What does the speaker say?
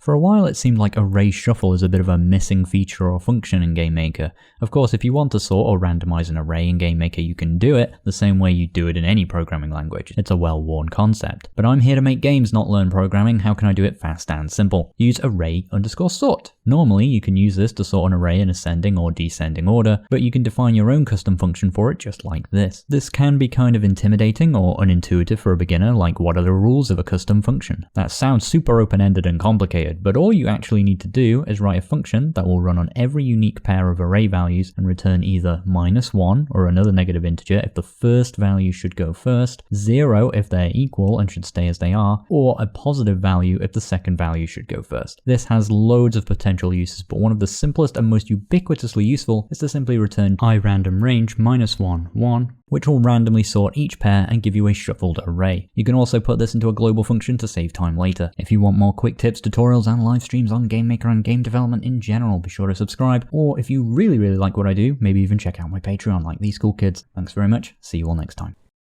For a while it seemed like array shuffle is a bit of a missing feature or function in GameMaker. Of course, if you want to sort or randomize an array in GameMaker, you can do it the same way you do it in any programming language. It's a well-worn concept. But I'm here to make games, not learn programming. How can I do it fast and simple? Use array_sort. Normally, you can use this to sort an array in ascending or descending order, but you can define your own custom function for it just like this. This can be kind of intimidating or unintuitive for a beginner, like what are the rules of a custom function? That sounds super open-ended and complicated, but all you actually need to do is write a function that will run on every unique pair of array values and return either -1 or another negative integer if the first value should go first, 0 if they're equal and should stay as they are, or a positive value if the second value should go first. This has loads of potential uses, but one of the simplest and most ubiquitously useful is to simply return iRandomRange -1, 1, which will randomly sort each pair and give you a shuffled array. You can also put this into a global function to save time later. If you want more quick tips, tutorials, and live streams on GameMaker and game development in general, be sure to subscribe. Or if you really like what I do, maybe even check out my Patreon like these cool kids. Thanks very much. See you all next time.